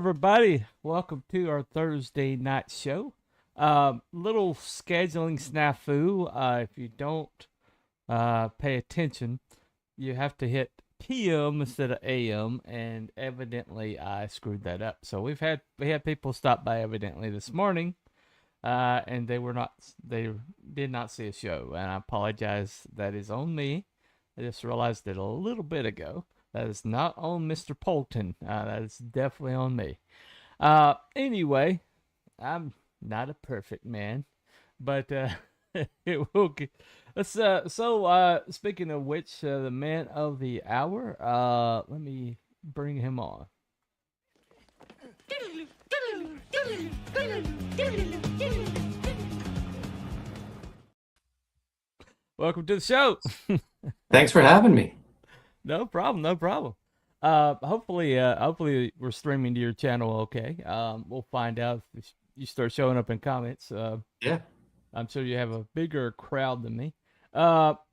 everybody. Welcome to our Thursday night show. Little scheduling snafu. If you don't pay attention, you have to hit PM instead of AM, and evidently I screwed that up. So we had people stop by evidently this morning, and they did not see a show, and I apologize. That is on me. I just realized it a little bit ago. That is not on Mr. Polton. That is definitely on me. Anyway, I'm not a perfect man, but it will get. Speaking of which, the man of the hour. Let me bring him on. Welcome to the show. Thanks for having me. No problem, no problem. Hopefully we're streaming to your channel okay. We'll find out if you start showing up in comments. Yeah. I'm sure you have a bigger crowd than me.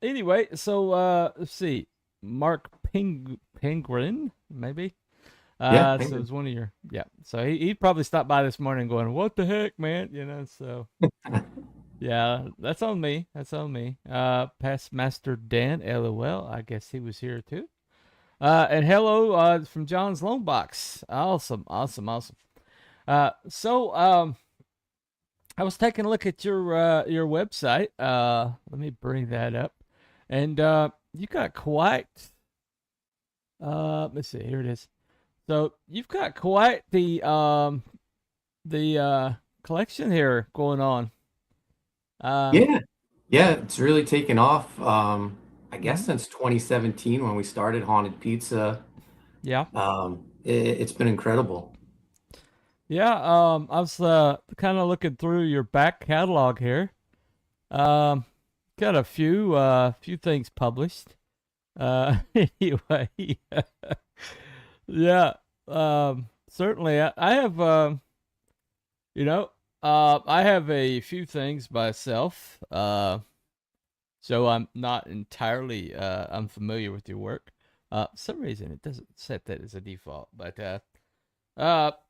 Anyway, so let's see. Mark Penguin, maybe? Yeah. So it's one of your, yeah. So he probably stopped by this morning going, what the heck, man? You know, so yeah, that's on me. That's on me. Past Master Dan, LOL. I guess he was here too. And hello, from John's Loan Box. Awesome. I was taking a look at your website. Let me bring that up, and you got quite. Let's see. Here it is. So you've got quite the collection here going on. Yeah. Yeah. It's really taken off. I guess Mhm. since 2017 when we started Haunted Pizza. Yeah. It's been incredible. Yeah. I was kind of looking through your back catalog here. Um, got a few things published. Anyway, yeah. Certainly, I have I have a few things myself. So I'm not entirely unfamiliar with your work. For some reason it doesn't set that as a default, but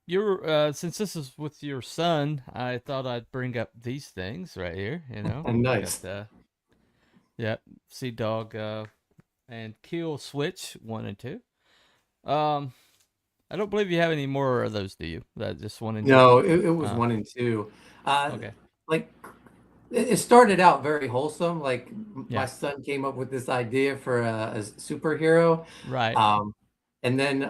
you're since this is with your son, I thought I'd bring up these things right here. You know, And got nice. yeah, Sea Dog and Kill Switch 1 and 2. Um, I don't believe you have any more of those, do you? That just 1 and 2. No, it was Uh, 1 and 2. Uh, okay, like it started out very wholesome. Like my yeah, son came up with this idea for a superhero. right, Um, and then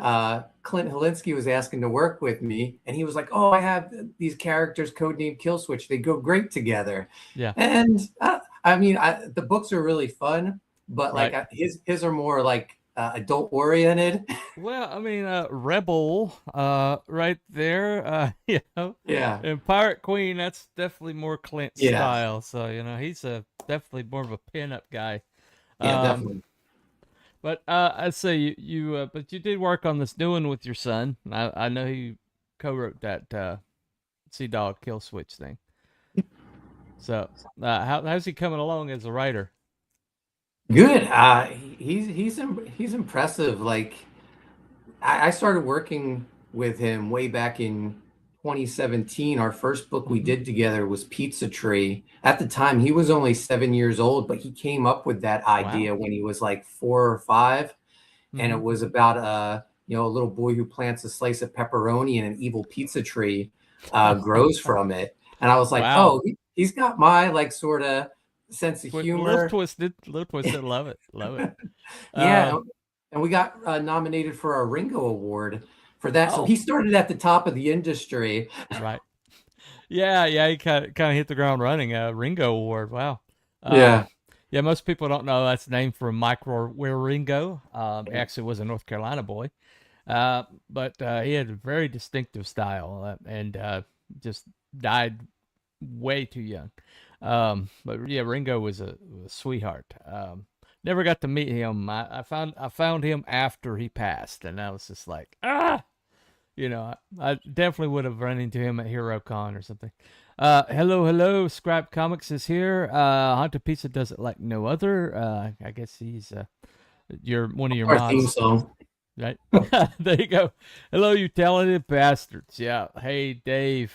Clint Helinski was asking to work with me, and he was like, "Oh, I have these characters codenamed Kill Switch. They go great together." yeah, And the books are really fun, but like right. his are more like adult oriented. Well, I mean, Rebel, right there, Yeah, and Pirate Queen, that's definitely more Clint yeah, style. So, he's definitely more of a pinup guy. yeah, Um, definitely. but I'd say but you did work on this new one with your son. I know he co-wrote that Sea Dog Kill Switch thing. So, how's he coming along as a writer? Good. He's impressive. Like I started working with him way back in 2017. Our first book we Hmm. did together was Pizza Tree. At the time, he was only 7 years old, but he came up with that Wow. idea when he was like 4 or 5, and it Hmm. was about a little boy who plants a slice of pepperoni and an evil pizza tree grows from it. And I was like, Wow. oh, he's got my like sort of sense of A little humor. twisted, little twisted. Love it, love it. Yeah, Um, and we got nominated for a Ringo Award for that. So oh, he started at the top of the industry. right. Yeah, he kind of hit the ground running. Ringo Award. Wow. Yeah. Yeah, most people don't know that's named for Mike Ringo. He actually was a North Carolina boy, but he had a very distinctive style and just died way too young. But yeah, Ringo was a sweetheart. Never got to meet him. I found him after he passed, and I was just like, ah. I definitely would have run into him at HeroCon or something. Hello. Scribe Comics is here. Haunted Pizza does it like no other. I guess he's you're one of your Our theme mods. song. Right. There you go. Hello, you talented bastards. Yeah. Hey, Dave.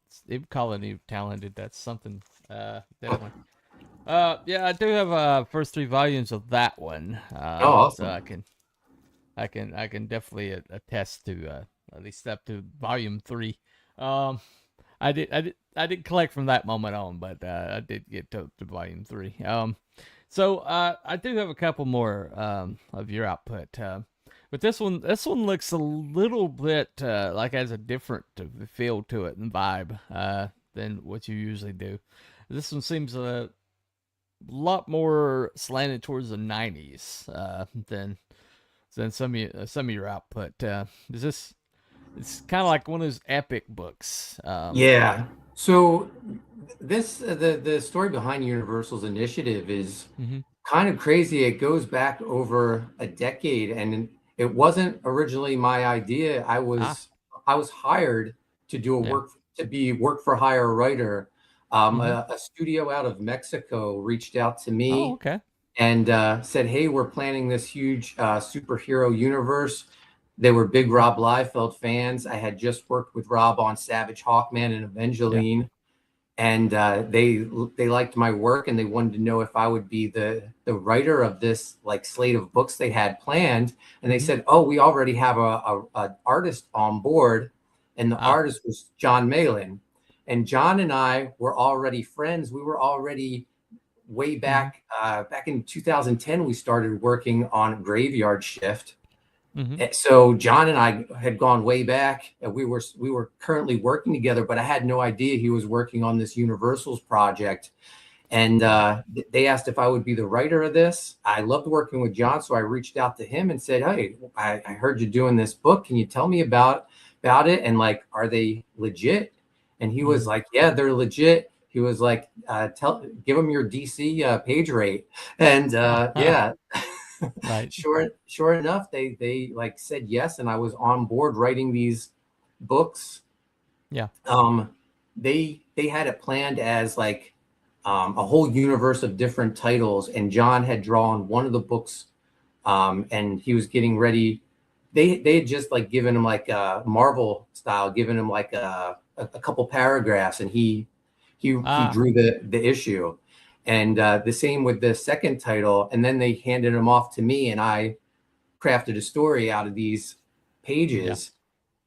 Steve calling you talented. That's something. Definitely. Yeah, I do have first three volumes of that one. Oh, So awesome. I can definitely attest to at least up to volume three. Um, I did collect from that moment on, but I did get to volume three. So I do have a couple more of your output. But this one looks a little bit like has a different feel to it and vibe than what you usually do. This one seems a lot more slanted towards the '90s than some of your output. Is this? It's kind of like one of those epic books. Yeah. So the story behind Universal's initiative is Mm-hmm. kind of crazy. It goes back over a decade, and it wasn't originally my idea. Ah, I was hired to do a yeah. work for hire writer. Mm-hmm. A studio out of Mexico reached out to Oh, me okay. and said, "Hey, we're planning this huge superhero universe." They were big Rob Liefeld fans. I had just worked with Rob on Savage Hawkman and Yeah. Evangeline, and they liked my work and they wanted to know if I would be the writer of this like slate of books they had planned. And they Mm-hmm. said, "Oh, we already have a artist on board," and the Ah. artist was John Malin. And John and I were already friends. We were already way Mm-hmm. back in 2010. We started working on Graveyard Shift. Mm-hmm. So John and I had gone way back. We were currently working together, but I had no idea he was working on this Universals project. And Right. they asked if I would be the writer of this. I loved working with John, so I reached out to him and said, "Hey, I heard you doing this book. Can you tell me about it? And like, are they legit?" And he was Mm-hmm. like, "Yeah, they're legit." He was like, give them your DC page rate." And yeah, Right. sure enough, they like said yes, and I was on board writing these books. Yeah. um they had it planned as like a whole universe of different titles, and John had drawn one of the books, and he was getting ready. They had just like given him like a Marvel style, given him like a couple paragraphs, and he Ah. drew the issue. And the same with the second title, and then they handed him off to me, and I crafted a story out of these Yeah. pages.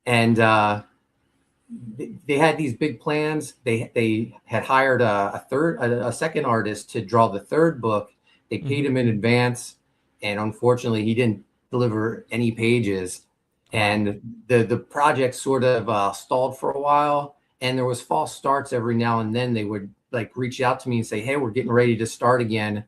And they had these big plans. They had hired a second artist to draw the third book. They paid Mm-hmm. him in advance, and unfortunately, he didn't deliver any pages. Wow. And the project sort of stalled for a while, and there was false starts every now and then. They would like reach out to me and say, "Hey, we're getting ready to start again,"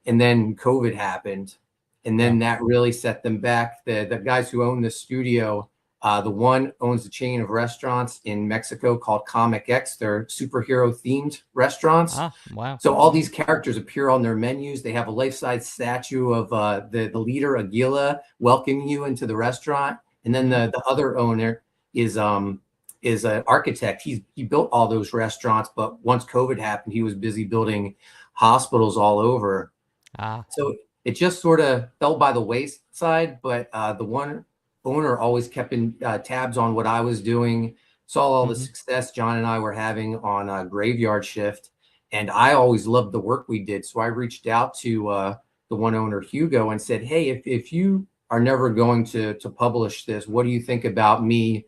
and then COVID happened, and Yeah. then that really set them back. The guys who own the studio, the one owns a chain of restaurants in Mexico called Comic X. They're superhero themed restaurants. Ah. Wow. So all these characters appear on their menus. They have a life-size statue of the leader Aguila welcoming you into the restaurant, and then Mm-hmm. the other owner is an architect. He built all those restaurants, but once COVID happened, he was busy building hospitals all over. Ah. So it just sort of fell by the wayside, but the one owner always kept in tabs on what I was doing, saw all the Mm-hmm. success John and I were having on Graveyard Shift, and I always loved the work we did. So I reached out to the one owner, Hugo, and said, "Hey, if you are never going to publish this, what do you think about me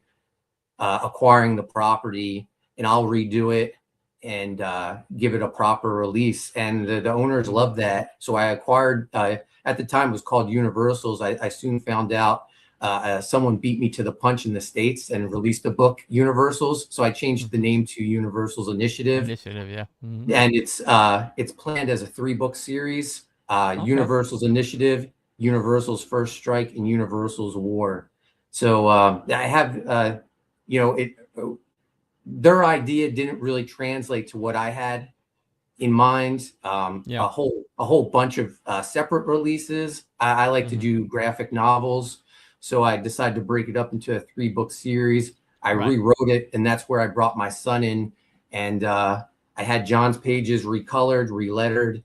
acquiring the property, and I'll redo it and give it a proper release?" And the owners Mm-hmm. loved that. So I acquired, at the time it was called Universals. I soon found out someone beat me to the punch in the States and released a book, Universals. So I changed the Mm-hmm. name to Universals Initiative. Initiative. Yeah. Mm-hmm. And it's planned as a 3 book series, Okay. Universal's Initiative, Universal's First Strike, and Universal's War. So I have, it their idea didn't really translate to what I had in mind. Yeah. A whole bunch of separate releases. I like to Mm-hmm. do graphic novels, so I decided to break it up into a 3 book series. I Right. rewrote it, and that's where I brought my son in, and I had John's pages recolored, relettered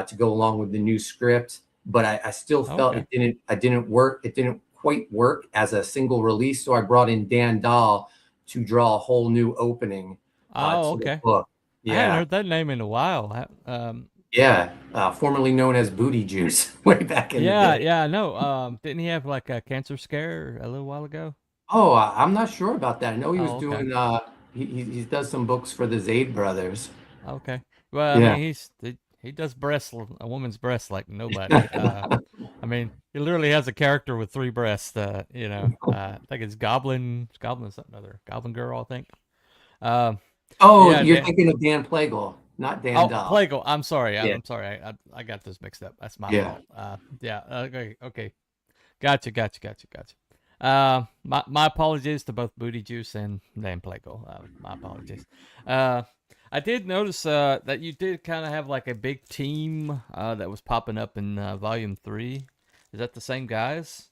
to go along with the new script. But I still felt Okay. it didn't work. It didn't quite work as a single release, so I brought in Dan Dahl to draw a whole new opening Oh, to the okay. book. I hadn't Yeah, heard that name in a while. yeah, formerly known as Booty Juice way back in the Yeah, day. yeah, I know. Didn't he have like a cancer scare a little while ago? Oh, I'm not sure about that. I know he was Oh, okay. doing he does some books for the Zaid brothers. Okay. Well, I Yeah. mean, he does a woman's breast like nobody. I mean, he literally has a character with three breasts. I think it's Goblin something other, Goblin Girl, I think. Um, Oh, yeah, you're Dan. thinking of Dan Plagle, not Dan Oh, Dahl. Plagle. I'm sorry. Yeah, I'm sorry. I got this mixed up. That's my yeah. fault. Yeah. Okay. Okay. Gotcha. My apologies to both Booty Juice and Dan Plagle. My apologies. Uh, I did notice that you did kind of have like a big team that was popping up in Volume 3. Is that the same guys?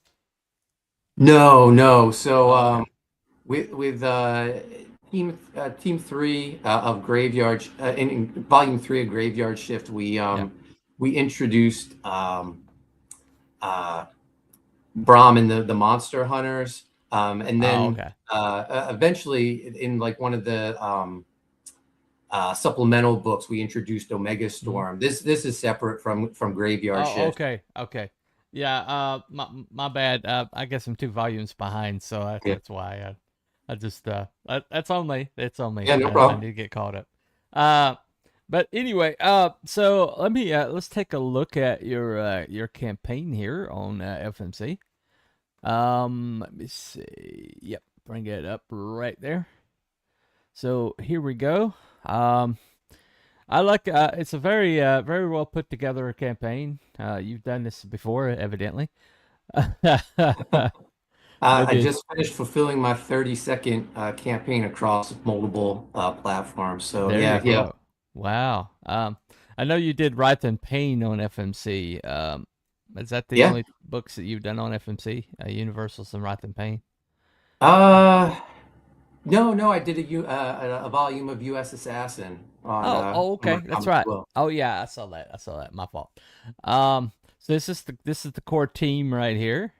No, no. So Oh, okay. with team three of Graveyard in volume three of Graveyard Shift, Yeah. we introduced uh, Brahm and the Monster Hunters, and Oh, then okay. eventually in like one of the supplemental books, we introduced Omega Mhm. Storm. This is separate from Graveyard Oh, Shift. okay. Yeah, my bad. I guess I'm two volumes behind, so Yeah, that's why I just that's on me. It's on me. yeah, no I problem. need to get caught up. Uh, but anyway, so let's take a look at your campaign here on FMC. Let me see. Yep, bring it up right there. So here we go. Um, I like it's a very well put together campaign. You've done this before, evidently. I Maybe just finished fulfilling my 30-second campaign across multiple platforms. So there you yeah, yeah, go. Wow. I know you did Wrath and Pain on FMC. Is that the yeah. only books that you've done on FMC? Universals and Wrath and Pain. Uh, no, no, I did a volume of U.S. Assassin Oh, on my okay. That's comic right. book. Oh yeah, I saw that. I saw that. My fault. So this is the core team right here.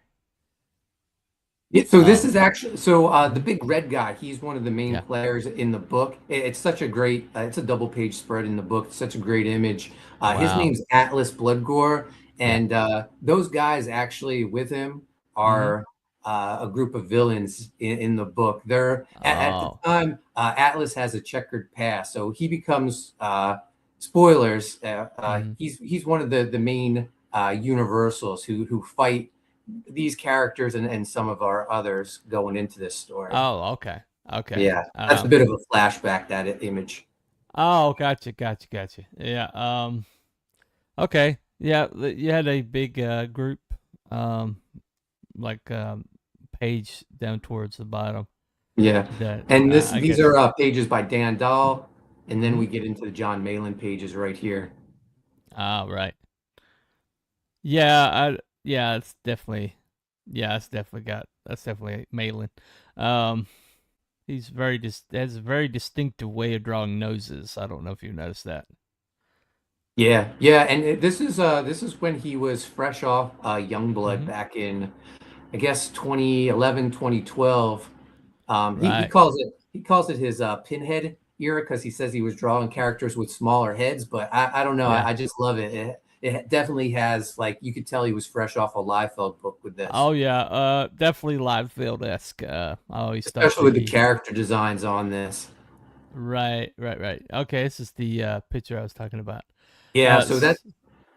Yeah, so this Um, is actually so the mhm, big red guy. He's one of the main yeah. players in the book. It's such a great. It's a double page spread in the book. It's such a great image. His Wow. name's Atlas Bloodgore, Yeah. and those guys actually with him Mhm. are a group of villains in the book. They're at the Oh. time Atlas has a checkered past, so he becomes spoilers. Mhm. He's one of the main universals who fight these characters and some of our others going into this story. Oh, okay. Okay. Yeah, that's a bit of a flashback, that image. Oh, gotcha. Yeah. Okay. Yeah, you had a big group, um, like page down towards the bottom. Yeah, That and I these guess. are pages by Dan Dahl, and then Mm-hmm. we get into the John Malin pages right here. Ah, right. Yeah. Yeah. It's definitely. Yeah, that's definitely Malin. Um, he's has a very distinctive way of drawing noses. I don't know if you noticed that. Yeah, yeah, and this is when he was fresh off Youngblood Mm-hmm. back in I guess 2011, 2012. Right. He calls it his pinhead era because he says he was drawing characters with smaller heads, but I don't know. Yeah. I just love it. It definitely has like you could tell he was fresh off a Liefeld book with this, Oh yeah, definitely Livefield esque. I always thought especially with the the character designs on this. right. Okay, this is the picture I was talking about. Yeah, Uh, so that s-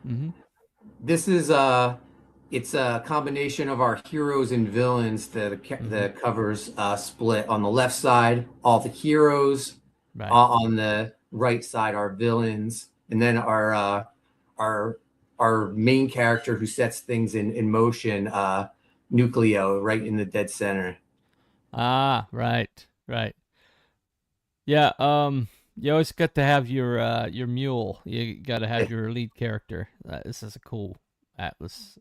mhm, this is it's a combination of our heroes and villains. mhm, The covers split on the left side, all the heroes. right. On the right side, our villains, and then our our main character who sets things in motion, Nucleo, right in the dead center. Ah, right. Yeah. You always got to have your mule. You got to have your lead character. This is a cool Atlas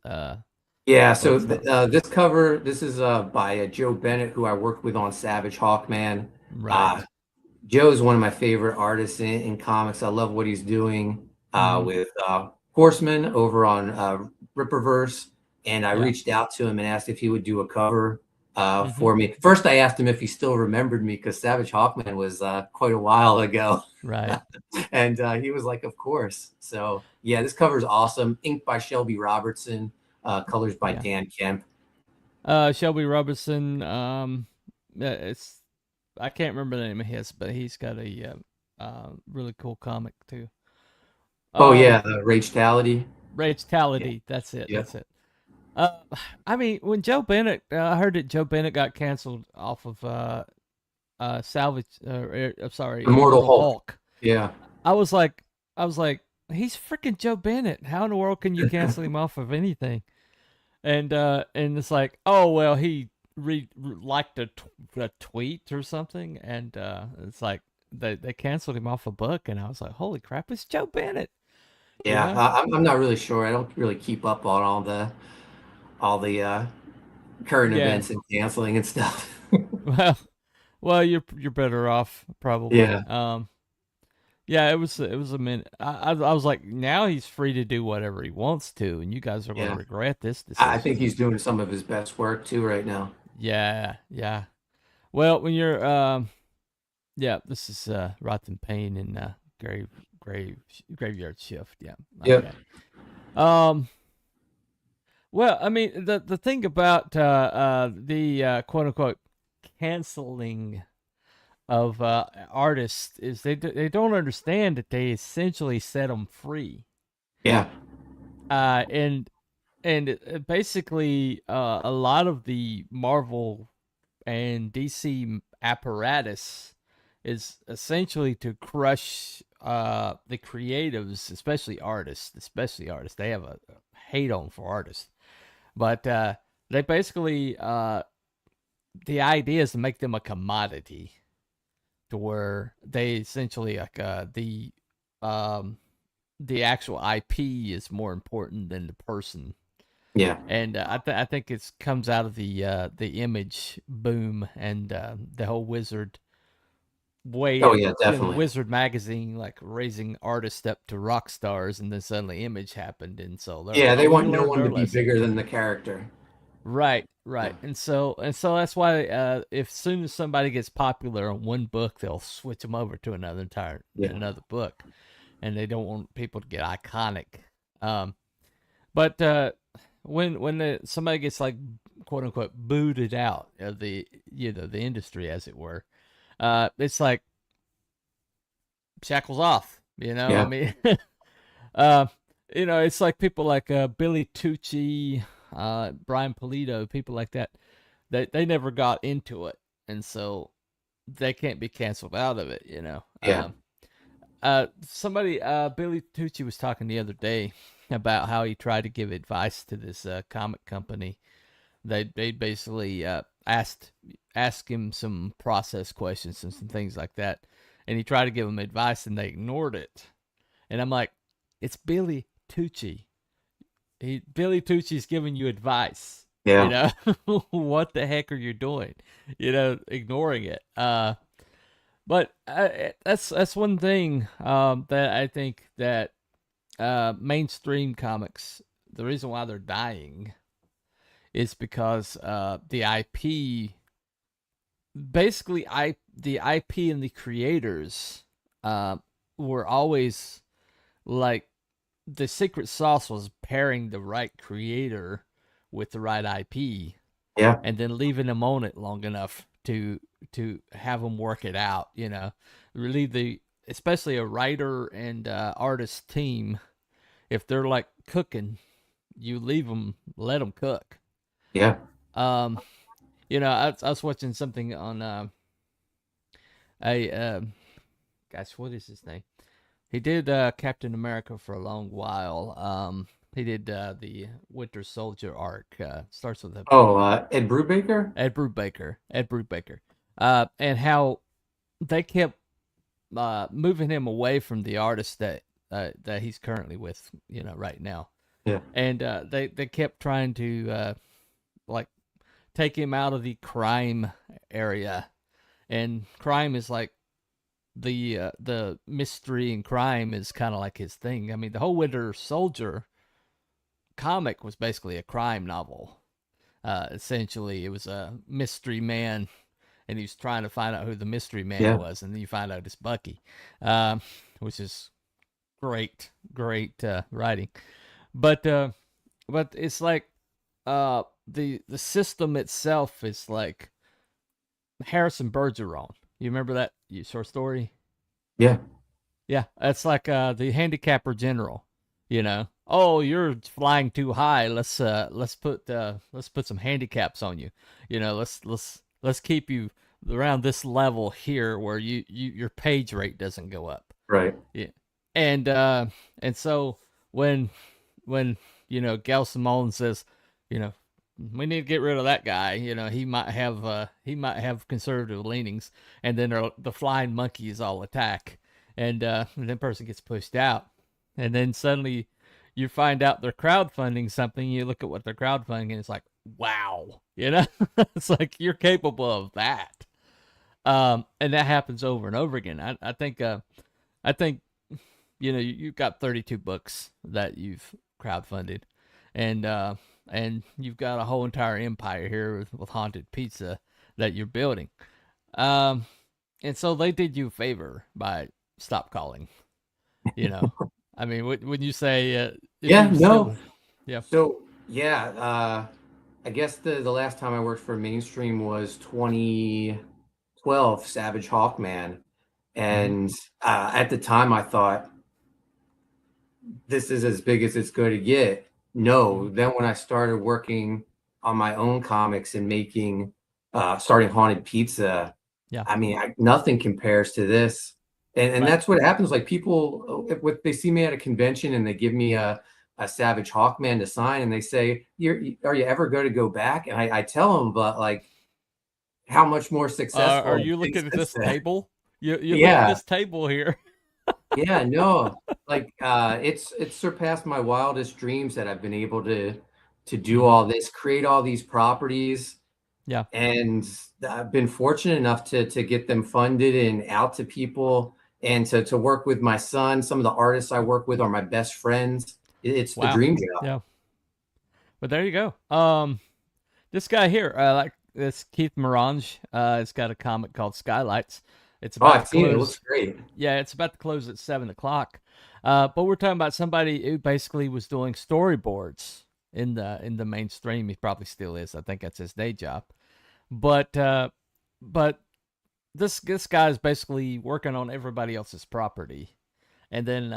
Yeah, so book stuff. this cover, this is by Joe Bennett, who I worked with on Savage Hawkman. Uh, Right. Joe is one of my favorite artists in comics. I love what he's doing Mhm. with Horseman over on Ripperverse, and I Yeah. reached out to him and asked if he would do a cover Mm-hmm. for me. First, I asked him if he still remembered me because Savage Hawkman was quite a while ago. Right. And he was like, of course. So yeah, this cover is awesome. Inked by Shelby Robertson, colors by Yeah. Dan Kemp. Shelby Robertson. It's I can't remember the name of his, but he's got a really cool comic too. Oh Um, yeah, Ragetality. Rage Yeah, Tality. That's it. yeah. That's it. Uh, I mean, when Joe Bennett, I heard that Joe Bennett got canceled off of Salvage. I'm sorry, Immortal Immortal Hulk. Hulk. Yeah, I was like, he's freaking Joe Bennett. How in the world can you cancel him off of anything? And it's like, oh well, he liked a tweet or something, and it's like they canceled him off a book, and I was like, holy crap, it's Joe Bennett, you yeah. know? I'm not really sure. I don't really keep up on all the current Yeah. events and canceling and stuff. Well, you're better off probably. Yeah, Yeah, it was a minute. I was like, now he's free to do whatever he wants to, and you guys are going to yeah. regret this I think decision. he's doing some of his best work too right now. Yeah, yeah. Well, when you're yeah, this is Rotten Pain and grave graveyard shift. Yeah. Yep. Okay. Um. Well, I mean, the thing about the quote unquote canceling of artists is they don't understand that they essentially set them free. Yeah. And basically a lot of the Marvel and DC apparatus is essentially to crush the creatives, especially artists. Especially artists, they have a hate on for artists, but they basically the idea is to make them a commodity, to where they essentially like um the actual IP is more important than the person. Yeah. And I think it comes out of the image boom and the whole Wizard way Oh of yeah, the definitely. Wizard magazine, like raising artists up to rock stars, and then suddenly Image happened, and so they're like, Yeah, oh, they we want no learned one our to be lesson. bigger than the character. Right, Yeah. right, and so that's why if soon as somebody gets popular on one book, they'll switch them over to Yeah. another book, and they don't want people to get iconic. Um, But when somebody gets like quote unquote booted out of the industry, as it were, it's like shackles off. I Yeah. mean, uh, it's like people like Billy Tucci, Brian Polito, people like that. They never got into it, and so they can't be canceled out of it. Yeah. Somebody, Billy Tucci was talking the other day about how he tried to give advice to this comic company. They basically asked him some process questions and some things like that, and he tried to give them advice, and they ignored it. And I'm like, it's Billy Tucci. Billy Tucci's giving you advice. You Yeah. know, what the heck are you doing? Ignoring it. But that's one thing that I think that mainstream comics, the reason why they're dying is because the IP, basically, the IP and the creators were always like the secret sauce was pairing the right creator with the right IP, Yeah. and then leaving them on it long enough to have them work it out. Really, especially a writer and artist team, if they're like cooking, you leave them, let them cook. Yeah. um I was watching something on a gosh, what is his name? He did Captain America for a long while. He did the Winter Soldier arc. Starts with a Oh, Ed Brubaker? Ed Brubaker, and how they kept moving him away from the artist that he's currently with, right now, Yeah. and they kept trying to like take him out of the crime area, and crime is like the mystery and crime is kind of like his thing. I mean, the whole Winter Soldier comic was basically a crime novel. Essentially, it was a mystery man, and he was trying to find out who the mystery man Yeah. was, and then you find out it's Bucky, which is great writing. But but it's like the system itself is like Harrison Bergeron. You remember that short story? Yeah. Yeah, it's like the handicapper general. You know, oh, you're flying too high. Let's put some handicaps on you. You know, let's keep you around this level here where your page rate doesn't go up. Right. Yeah, and and so when when Gail Simone says, you know, we need to get rid of that guy. You know, he might have conservative leanings, and then the flying monkeys all attack, and then person gets pushed out, and then suddenly you find out they're crowdfunding something. You look at what they're crowdfunding, and it's like, wow, it's like you're capable of that. And that happens over and over again. I think you've got 32 books that you've crowdfunded, and you've got a whole entire empire here with haunted pizza that you're building. Um, and so they did you a favor by stop calling. You know, I mean, when you say if Yeah. you No. still, yeah, So yeah, I guess the last time I worked for mainstream was 2012, Savage Hawkman, hmm and at the time I thought this is as big as it's going to get. hmm No, then when I started working on my own comics and making, starting Haunted Pizza, yeah, I mean, nothing compares to this. And right. that's what happens. Like people, if they see me at a convention and they give me a Savage Hawkman to sign, and they say, are you ever going to go back?" And I tell them, but like, how much more Are successful have you been looking at since this then? table? You look at Yeah. this table here. Yeah, no, like it's surpassed my wildest dreams that I've been able to do hmm all this, create all these properties, Yeah. and I've been fortunate enough to get them funded and out to people, and to work with my son. Some of the artists I work with are my best friends. It's the Wow. dream job. Yeah. But there you go. This guy here, like this Keith Morange, it's got a comic called Skylights. It's Oh, about to I've seen it. It looks close. great. Yeah, it's about to close at 7 o'clock. But we're talking about somebody who basically was doing storyboards in the mainstream. He probably still is. I think that's his day job. But this guy is basically working on everybody else's property, and then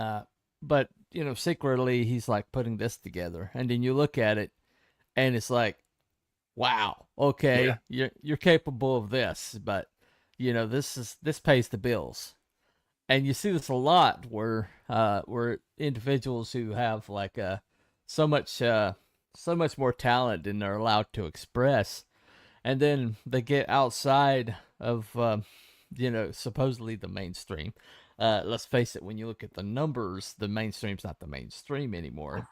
but secretly he's like putting this together, and then you look at it, and it's like, wow, Yeah. okay, you're capable of this, but this pays the bills. And you see this a lot where individuals who have like so much so much more talent than they're allowed to express, and then they get outside of supposedly the mainstream. Let's face it, when you look at the numbers, the mainstream's not the mainstream anymore.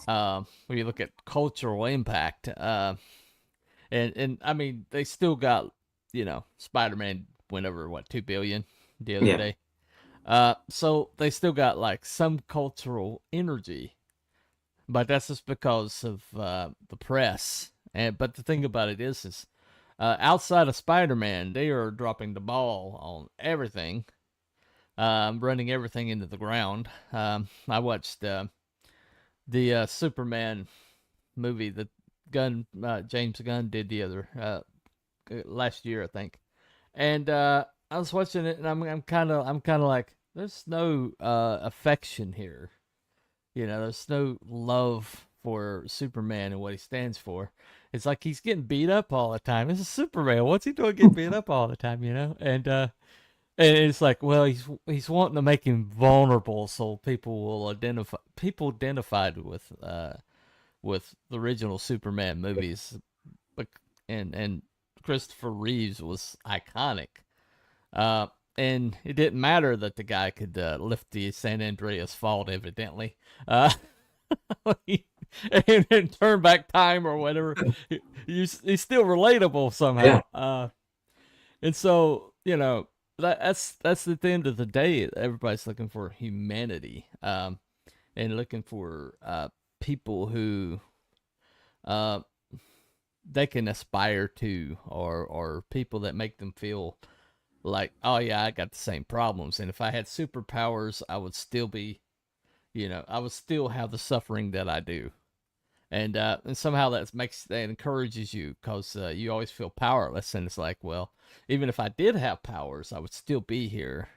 When you look at cultural impact, and I mean, they still got, Spider-Man went over what 2 billion the other Yeah. day. So they still got like some cultural energy, but that's just because of the press. And but the thing about it is outside of Spider-Man, they are dropping the ball on everything, running everything into the ground. I watched the Superman movie that James Gunn did the other last year, I think, and I was watching it, and I'm kind of like, there's no affection here. There's no love for Superman and what he stands for. It's like he's getting beat up all the time. This is Superman. What's he doing getting beat up all the time? And it's like, well, he's wanting to make him vulnerable so people identified with the original Superman movies, but and Christopher Reeves was iconic. Uh, and it didn't matter that the guy could lift the San Andreas fault, evidently. Uh, and turn back time or whatever. He's still relatable Yeah. somehow. And so, that's at the end of the day, everybody's looking for humanity, and looking for people who uh, they can aspire to, or people that make them feel like, oh yeah, I got the same problems, and if I had superpowers, I would still be, I would still have the suffering that I do. And somehow that encourages you, because you always feel powerless, and it's like, well, even if I did have powers, I would still be here,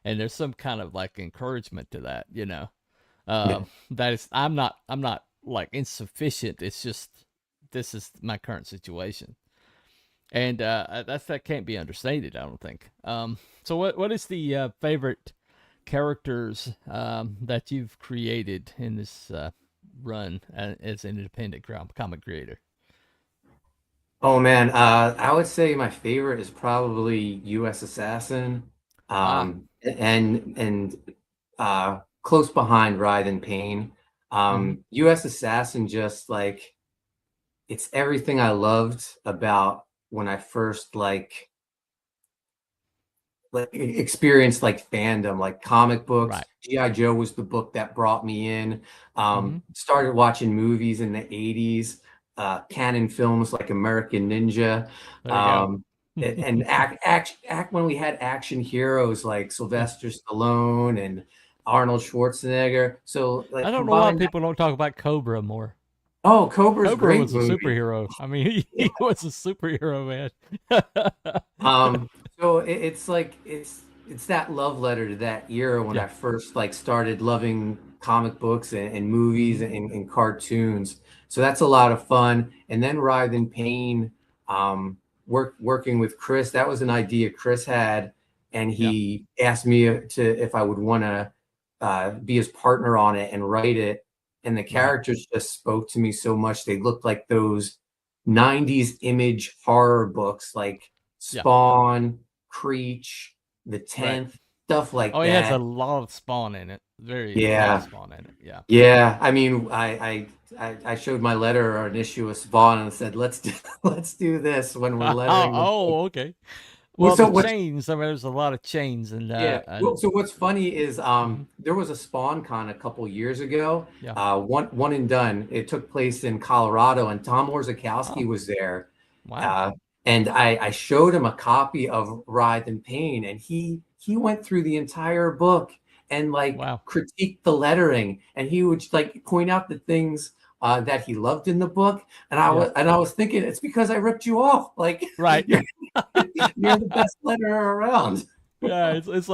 and there's some kind of like encouragement to that. Yeah. That is, I'm not like insufficient. It's just, this is my current situation, and that can't be understated, I don't think. So what is the favorite characters that you've created in this run as an independent comic creator? Oh man, I would say my favorite is probably U.S. Assassin, Ah, and close behind Ride and Pain. mm-hmm. U.S. Assassin, just like, it's everything I loved about when I first like experienced like fandom, like comic books. Right. G.I. Joe was the book that brought me in. Mm-hmm. Started watching movies in the 80s, canon films like American Ninja. There you go. Um, and act when we had action heroes like Yeah. Sylvester Stallone and Arnold Schwarzenegger. So I like don't know why combine that. people don't talk about Cobra more. Oh, Cobra's Cobra great was a movie. superhero. I mean, he was a superhero, man. Um, so it's like it's that love letter to that era when Yeah. I first like started loving comic books and movies Mm-hmm. and cartoons. So that's a lot of fun. And then Writhe in Pain, working with Chris, that was an idea Chris had, and Yeah. he asked me to if I would want to be his partner on it and write it. And the Right. characters just spoke to me so much. They looked like those 90s image horror books like Yeah. Spawn, Creech, The Right. 10th, stuff like Oh, he has a that. lot of Spawn in it. A lot of Yeah. Spawn in it. Yeah. Yeah. I mean, I showed my letter or an issue of Spawn and said, let's do, let's do this when we're lettering the book. Oh, okay. Well, Well, so the what's chains. I mean, there's a lot of chains, Yeah. and Well, so what's funny is mhm. there was a Spawn Con a couple years ago. Yeah. One and done. It took place in Colorado, and Tom Oh, Orzechowski was there. wow. Uh, and I showed him a copy of Writhe in Pain, and he went through the entire book and like Wow. critiqued the lettering, and he would like point out the things that he loved in the book. And Yeah. I was thinking, it's because I ripped you off. Like Right. you're the best letterer around. Yeah, it's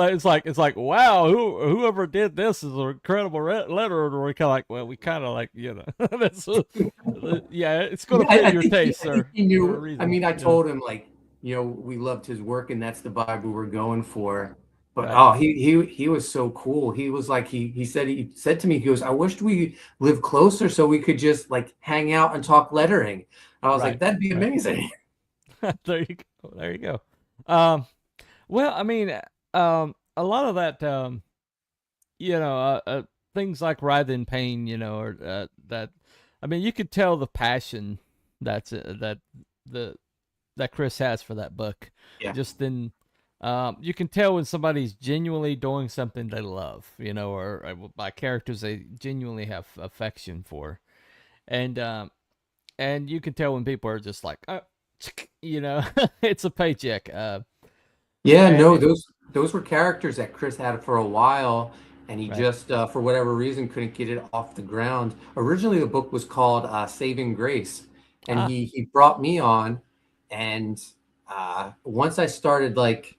like wow, whoever did this is an incredible letter. Or we kind of like, well, we kind of like, that's yeah, it's gonna Yeah, fit your taste, I think sir, he for a knew. I reason. mean, I Yeah. told him like, we loved his work and that's the vibe we were going for. But Right. oh, he was so cool. He was like he said to me, he goes, I wished we lived closer so we could just like hang out and talk lettering. I was like, Right. that'd be Right. amazing. There you go. There you go. Well, I mean, a lot of that, things like Writhe in Pain, or that. I mean, you could tell the passion that the that Chris has for that book. Yeah. Just in, you can tell when somebody's genuinely doing something they love, or by characters they genuinely have affection for, and you can tell when people are just like, it's a paycheck. Yeah, And no, those were characters that Chris had for a while, and he right. just for whatever reason couldn't get it off the ground. Originally, the book was called Saving Grace, and Ah, he brought me on, and once I started like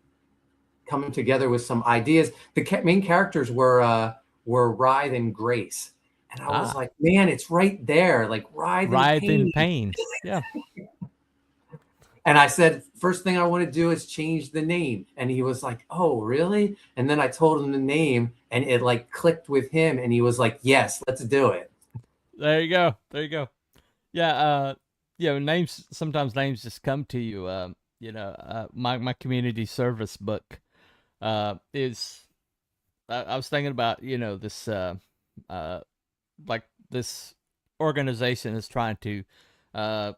coming together with some ideas, the main characters were Writhe and Grace, and I was ah, like, man, it's right there, like Writhe and Writhe in Pain. Pain. Yeah. And I said, first thing I want to do is change the name. And he was like, oh, really? And then I told him the name and it like clicked with him. And he was like, yes, let's do it. There you go. There you go. Yeah. Names, sometimes names just come to you. My community service book is. I was thinking about this uh like this organization is trying to uh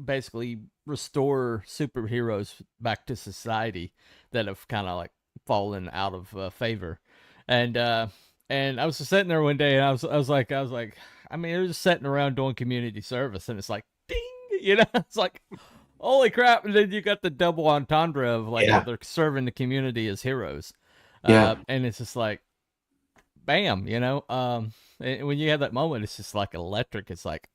basically restore superheroes back to society that have kind of like fallen out of favor, and uh, and I was just sitting there one day, and I was like, I mean, they're just sitting around doing community service, and it's like, ding, it's like, holy crap! And then you got the double entendre of like, well, Yeah. they're serving the community as heroes, Yeah. and it's just like, bam, and when you have that moment, it's just like electric. It's like,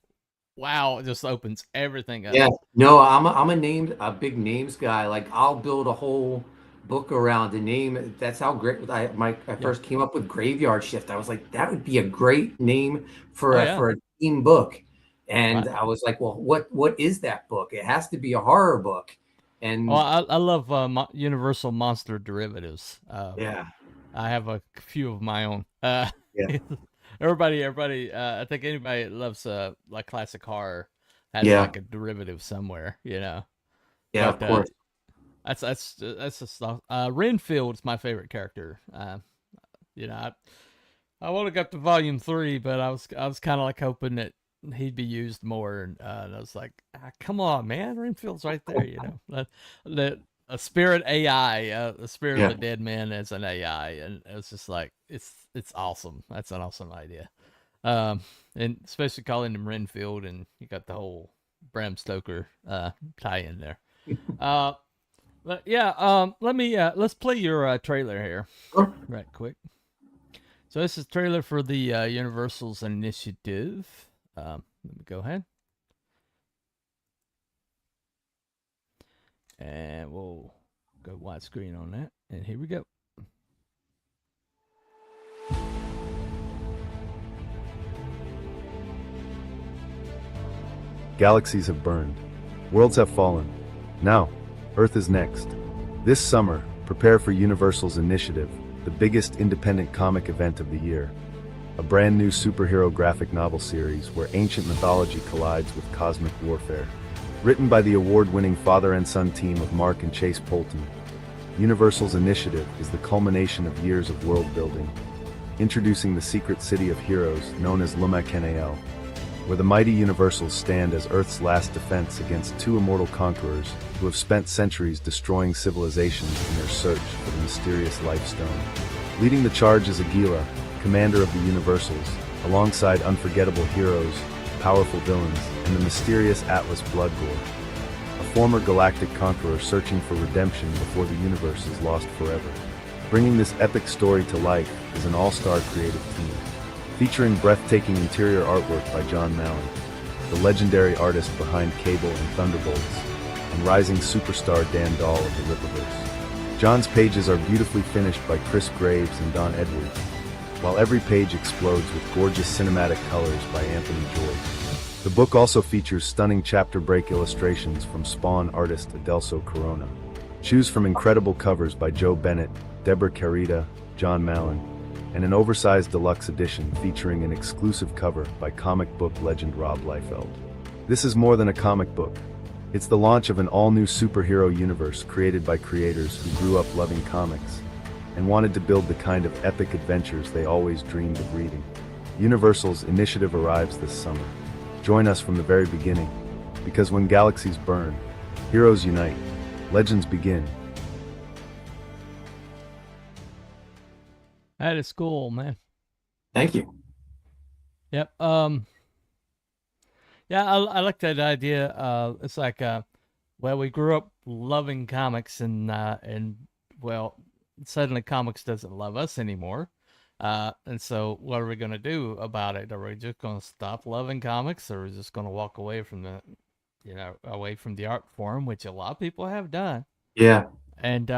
wow, it just opens everything up. Yeah, no, I'm a big names guy. Like I'll build a whole book around a name. That's how great I Yeah. first came up with Graveyard Shift. I was like, that would be a great name Oh for a yeah. team book. Right. And I was like, well, what is that book? It has to be a horror book. Well, And I love Universal Monster Derivatives. yeah, I have a few of my own. yeah, Everybody. I think anybody that loves like classic horror has yeah, like a derivative somewhere, yeah, of But course. that's the stuff. Renfield's my favorite character. You know, I would have got to volume 3, but I was kind of like hoping that he'd be used more, and I was like, come on, man, Renfield's right there. That a spirit AI, the spirit of Yeah. a dead man as an AI, and it's just like it's awesome. That's an awesome idea. Um, and especially calling him Renfield, and you got the whole Bram Stoker tie in there. Uh, but yeah, let's play your trailer here, Sure. right quick. So this is trailer for the Universal's initiative. Let me go ahead. And we'll go widescreen on that. And here we go. Galaxies have burned. Worlds have fallen. Now, Earth is next. This summer, prepare for Universal's initiative, the biggest independent comic event of the year. A brand new superhero graphic novel series where ancient mythology collides with cosmic warfare. Written by the award-winning father and son team of Mark and Chase Polton, Universal's initiative is the culmination of years of world building. Introducing the secret city of heroes known as Lumakenael, where the mighty Universals stand as Earth's last defense against two immortal conquerors who have spent centuries destroying civilizations in their search for the mysterious Life Stone. Leading the charge is Aguila, commander of the Universals, alongside unforgettable heroes, powerful villains, and the mysterious Atlas Bloodgore, a former galactic conqueror searching for redemption before the universe is lost forever. Bringing this epic story to life is an all-star creative team, featuring breathtaking interior artwork by John Mallon, the legendary artist behind Cable and Thunderbolts, and rising superstar Dan Dahl of the Rippaverse. John's pages are beautifully finished by Chris Graves and Don Edwards, while every page explodes with gorgeous cinematic colors by Anthony George. The book also features stunning chapter break illustrations from Spawn artist Adelso Corona. Choose from incredible covers by Joe Bennett, Deborah Carita, John Mallon, and an oversized deluxe edition featuring an exclusive cover by comic book legend Rob Liefeld. This is more than a comic book. It's the launch of an all-new superhero universe created by creators who grew up loving comics and wanted to build the kind of epic adventures they always dreamed of reading. Universal's initiative arrives this summer. Join us from the very beginning, because when galaxies burn, heroes unite, legends begin. That is cool, man. Thank you. Yep. Yeah, I like that idea. It's like, well, we grew up loving comics, and well, suddenly comics doesn't love us anymore. And so what are we going to do about it? Are we just going to stop loving comics, or are we just going to walk away from away from the art form, which a lot of people have done? Yeah. And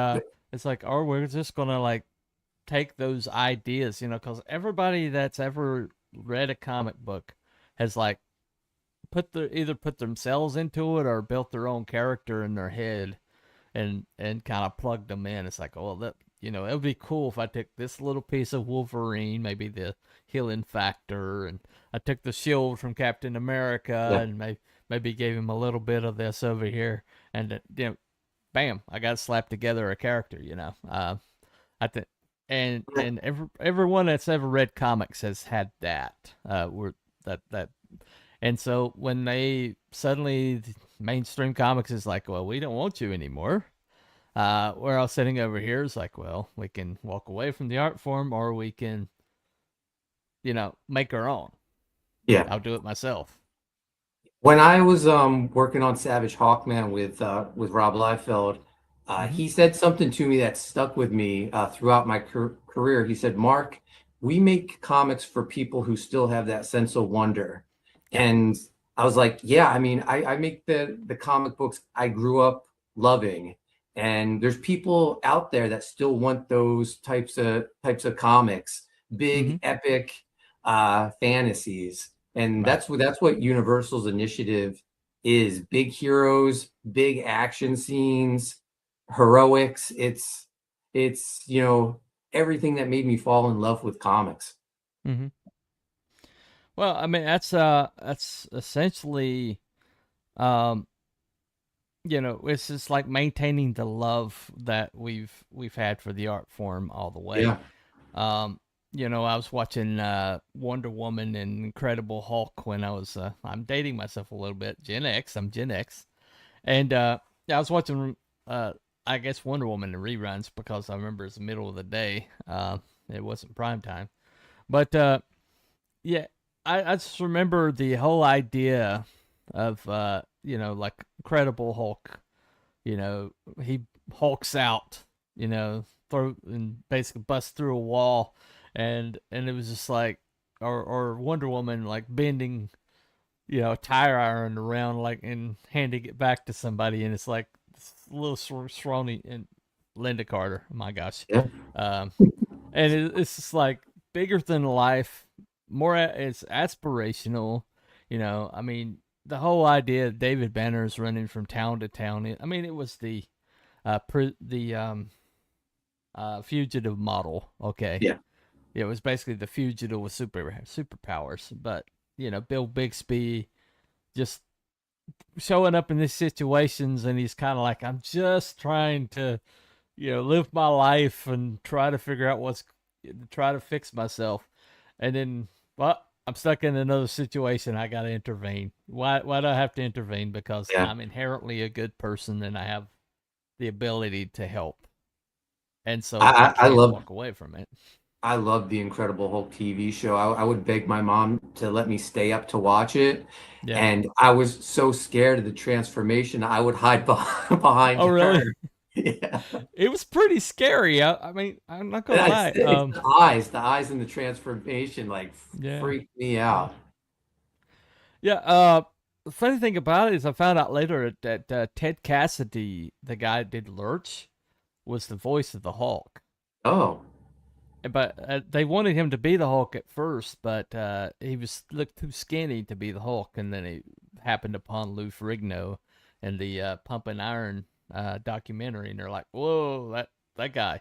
it's like, or we're just going to like take those ideas, because everybody that's ever read a comic book has like either put themselves into it or built their own character in their head and kind of plugged them in. It's like, oh, that it would be cool if I took this little piece of Wolverine, maybe the healing factor, and I took the shield from Captain America, Yeah. and maybe gave him a little bit of this over here, and bam, I got slapped together a character. I think, and everyone that's ever read comics has had that. That. And so when they suddenly mainstream comics is like, well, we don't want you anymore. We're all sitting over here is like, well, we can walk away from the art form, or we can, make our own. Yeah. I'll do it myself. When I was working on Savage Hawkman with Rob Liefeld, Hmm. he said something to me that stuck with me throughout my career. He said, "Mark, we make comics for people who still have that sense of wonder." Yep. And I was like, "Yeah, I mean, I make the comic books I grew up loving, and there's people out there that still want those types of comics, Hmm. big epic fantasies." And Right. that's what Universal's initiative is. Big heroes, big action scenes, heroics. It's everything that made me fall in love with comics. Hmm. Well, I mean, that's essentially, um, it's just like maintaining the love that we've had for the art form all the way. Yeah. Um, I was watching Wonder Woman and Incredible Hulk when I was I'm dating myself a little bit. Gen X, I'm Gen X. And yeah, I was watching I guess Wonder Woman in reruns because I remember it's the middle of the day. It wasn't prime time. But yeah, I just remember the whole idea of like Incredible Hulk. You know, he hulks out. Throw and basically busts through a wall, and it was just like, or Wonder Woman like bending, a tire iron around like and handing it back to somebody, and it's like this little scrawny and Linda Carter. My gosh, Yeah. um, and it's just like bigger than life, more it's aspirational. I mean, the whole idea of David Banner's running from town to town. I mean, it was the fugitive model. Okay, Yeah. it was basically the fugitive with superpowers. But Bill Bixby just showing up in these situations, and he's kind of like, I'm just trying to live my life and try to figure out try to fix myself, and then well, I'm stuck in another situation. I got to intervene. Why do I have to intervene? Because Yeah. I'm inherently a good person and I have the ability to help, and so I I, I I can't love walk away from it. I love the Incredible Hulk TV show. I would beg my mom to let me stay up to watch it. Yeah. And I was so scared of the transformation, I would hide behind Oh, her. really? Yeah. It was pretty scary. I mean, I'm not gonna And lie. it's the eyes in the transformation like Yeah. freaked me out. Yeah. The funny thing about it is, I found out later that Ted Cassidy, the guy that did Lurch, was the voice of the Hulk. Oh, But they wanted him to be the Hulk at first, but he looked too skinny to be the Hulk, and then he happened upon Lou Ferrigno in the Pumping Iron documentary, and they're like, "Whoa, that guy!"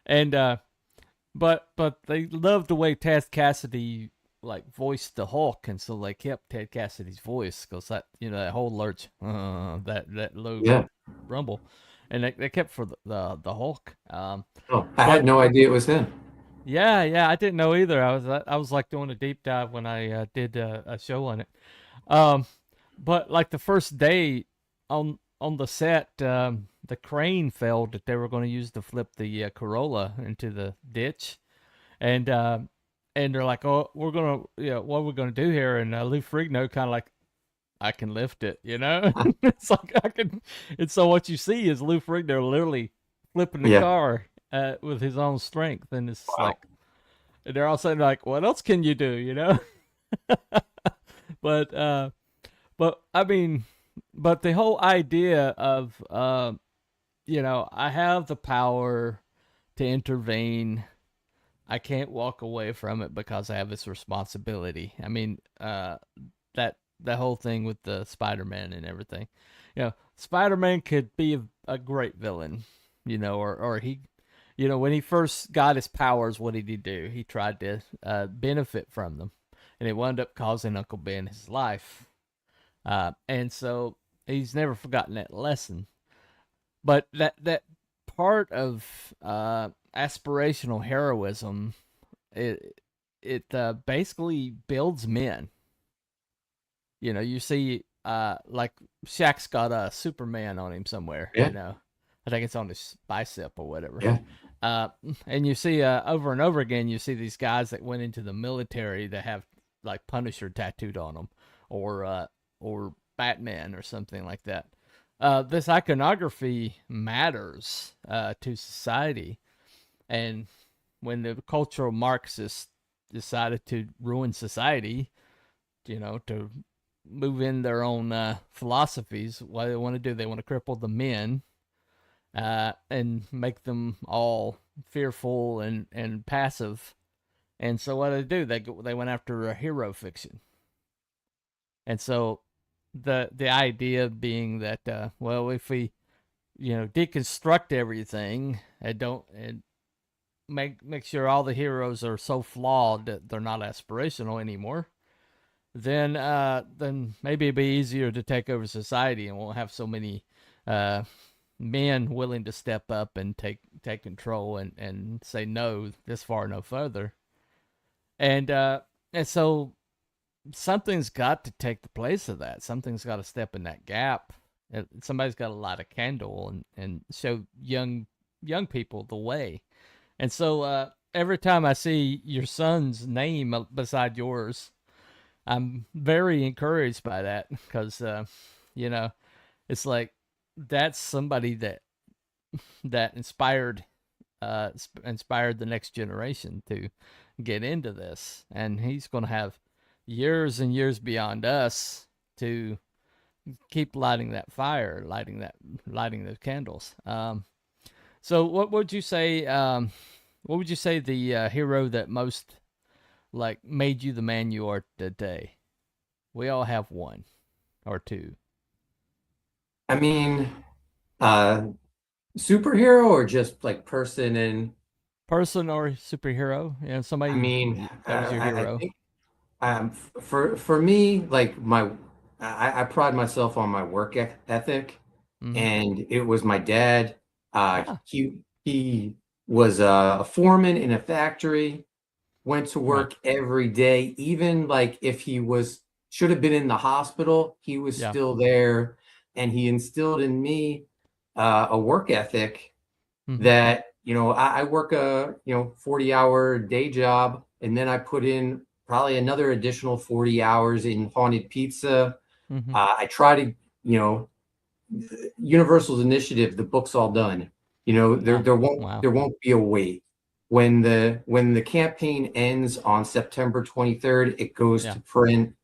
And but they loved the way Ted Cassidy like voiced the Hulk, and so they kept Ted Cassidy's voice because that whole lurch, that low yeah. rumble, and they kept for the Hulk. Oh, I had But no idea it was him. yeah, I didn't know either. I was like doing a deep dive when I did a show on it. Um, but like the first day on the set, the crane failed that they were going to use to flip the Corolla into the ditch, and uh, and they're like, "Oh, we're gonna, what are we gonna do here?" And Lou Ferrigno kind of like, "I can lift it," It's like I can. And so what you see is Lou Ferrigno literally flipping the Yeah. car with his own strength, and it's Wow. like, and they're all saying like, "What else can you do?" But I mean, but the whole idea of I have the power to intervene. I can't walk away from it because I have this responsibility. I mean, that whole thing with the Spider-Man and everything. Spider-Man could be a great villain, or he, when he first got his powers, what did he do? He tried to benefit from them, and it wound up causing Uncle Ben his life. And so he's never forgotten that lesson. But that part of aspirational heroism, it basically builds men. You see, like Shaq's got a Superman on him somewhere. Yeah. I think it's on his bicep or whatever. Yeah. And you see over and over again, you see these guys that went into the military that have like Punisher tattooed on them, or Batman or something like that. This iconography matters to society, and when the cultural Marxists decided to ruin society, to move in their own philosophies, what they want to do, they want to cripple the men and make them all fearful and passive. And so what did they do? They went after a hero fiction. And so the idea being that well, if we deconstruct everything and don't and make sure all the heroes are so flawed that they're not aspirational anymore, then maybe it'd be easier to take over society and won't have so many men willing to step up and take control and say no, this far no further. And so something's got to take the place of that. Something's got to step in that gap. Somebody's got to light a candle and show young people the way. And so every time I see your son's name beside yours, I'm very encouraged by that, because it's like that's somebody that inspired the next generation to get into this, and he's going to have years and years beyond us to keep lighting that fire, lighting those candles. So what would you say? What would you say the hero that most like made you the man you are today? We all have one or two. I mean, uh, superhero or just like person and Person or superhero? I Somebody mean, that was your I hero. think for me, like I pride myself on my work ethic, Mm-hmm. and it was my dad. Ah, He was a foreman in a factory, went to right. work every day, even like if he was should have been in the hospital, he was Yeah. still there, and he instilled in me a work ethic Mm-hmm. that I work a 40-hour day job, and then I put in probably another additional 40 hours in haunted pizza. Mm-hmm. I try to Universal's initiative, the book's all done. There Oh, there won't wow. there won't be a wait. When the campaign ends on September 23rd, it goes Yeah. to print.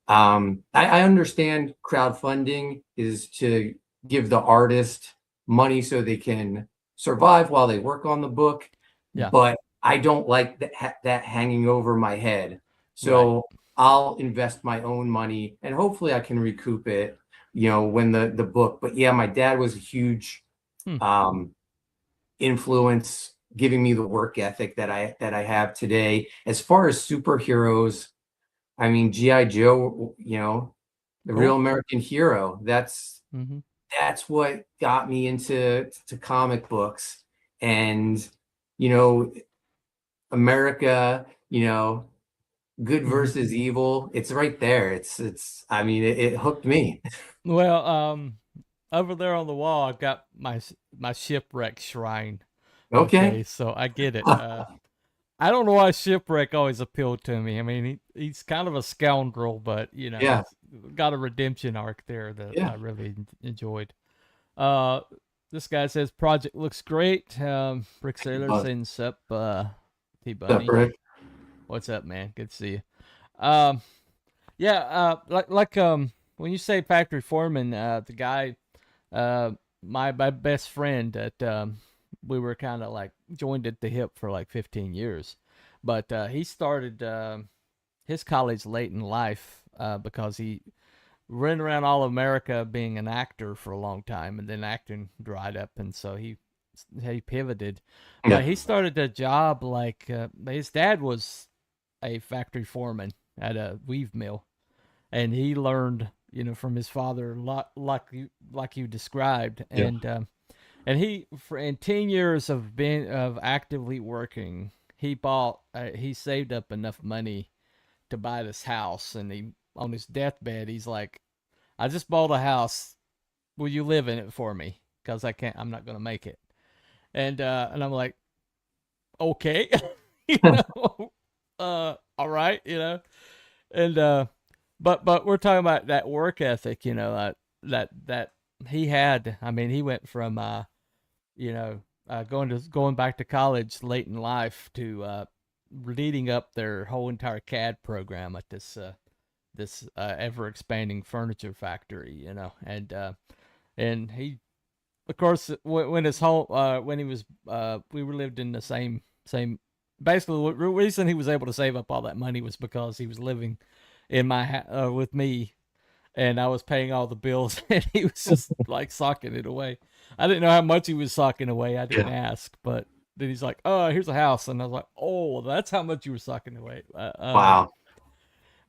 I understand crowdfunding is to give the artist money so they can survive while they work on the book, Yeah. but I don't like that hanging over my head. Right. So I'll invest my own money and hopefully I can recoup it, when the book. But yeah, my dad was a huge Hmm. um, influence, giving me the work ethic that I have today. As far as superheroes, I mean, G.I. Joe, the real Cool. American hero. Mm-hmm. That's what got me into comic books. And, you know, America, good Mm-hmm. versus evil. It's right there. I mean, it hooked me. Well, over there on the wall, I've got my shipwreck shrine. Okay. Okay, so I get it. I don't know why shipwreck always appealed to me. I mean, he's kind of a scoundrel, but Yeah. he's got a redemption arc there that I Yeah. really enjoyed. Uh, this guy says project looks great. Rick Sailor But saying sup, T Bunny. separate. What's up, man? Good to see you. Um, yeah, like when you say factory foreman, the guy, uh, my best friend that we were kind of like joined at the hip for like 15 years, but he started his college late in life because he ran around all America being an actor for a long time, and then acting dried up, and so he pivoted. But Yeah. he started a job like his dad was a factory foreman at a weave mill, and he learned from his father a lot like you described, Yeah. and he for in 10 years of actively working, he saved up enough money to buy this house, and he on his deathbed he's like, I just bought a house, will you live in it for me, because I'm not gonna make it. And I'm like, okay. you know all right. And but we're talking about that work ethic, you know, that he had. I mean, he went from you know, going back to college late in life to leading up their whole entire CAD program at this ever expanding furniture factory, you know, and he, of course, when his whole when he was we were lived in the same. Basically, the reason he was able to save up all that money was because he was living in my with me, and I was paying all the bills, and he was just like socking it away. I didn't know how much he was socking away. I didn't Yeah. ask, but then he's like, "Oh, here's a house," and I was like, "Oh, that's how much you were socking away." Wow.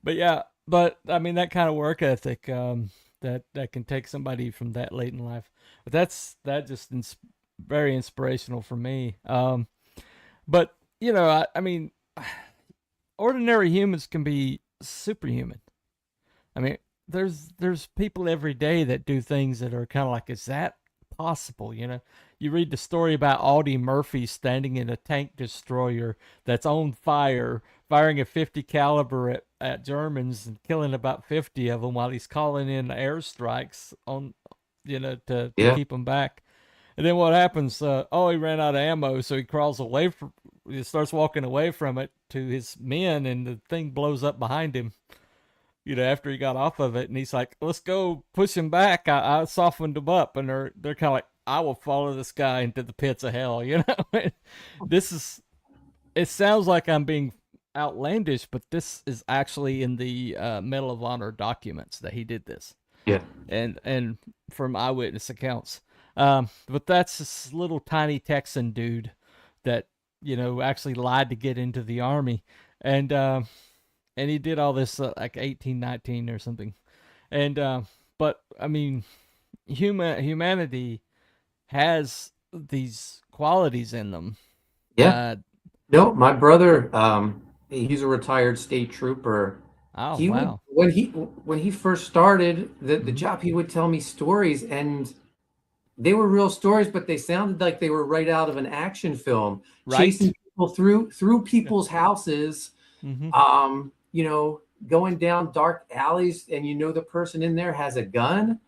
But yeah, but I mean that kind of work ethic that can take somebody from that late in life. But that just very inspirational for me. But you know, I mean, ordinary humans can be superhuman. I mean, there's people every day that do things that are kind of like, is that possible? You know, you read the story about Audie Murphy standing in a tank destroyer that's on fire, firing a 50 caliber at Germans and killing about 50 of them while he's calling in airstrikes on, you know, to Yeah. keep them back. And then what happens? Oh, he ran out of ammo, so he crawls away from. He starts walking away from it to his men, and the thing blows up behind him, you know, after he got off of it, and he's like, "Let's go push him back." I softened him up, and they're kind of like, "I will follow this guy into the pits of hell." You know, this is. It sounds like I'm being outlandish, but this is actually in the Medal of Honor documents that he did this, Yeah. and from eyewitness accounts. But that's this little tiny Texan dude that, you know, actually lied to get into the army, and and he did all this like 1819 or something. And but I mean, humanity has these qualities in them. Yeah. Uh, No, my brother, he's a retired state trooper. oh He would wow. when he first started the Hmm. job, he would tell me stories, and they were real stories, but they sounded like they were right out of an action film, chasing Right. people through Yeah. people's houses, Hmm. you know, going down dark alleys, and you know the person in there has a gun.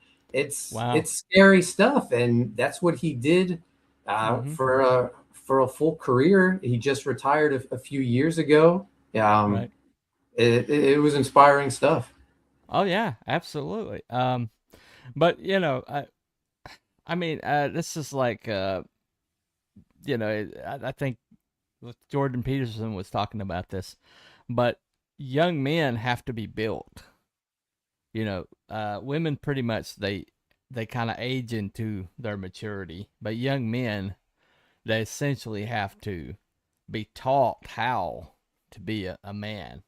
Wow. It's scary stuff, and that's what he did Hmm. for a full career. He just retired a few years ago. Right. It was inspiring stuff. Oh yeah, absolutely. But you know, I mean, this is like, you know, I think Jordan Peterson was talking about this, but young men have to be built. You know, women pretty much they kind of age into their maturity, but young men, they essentially have to be taught how to be a man.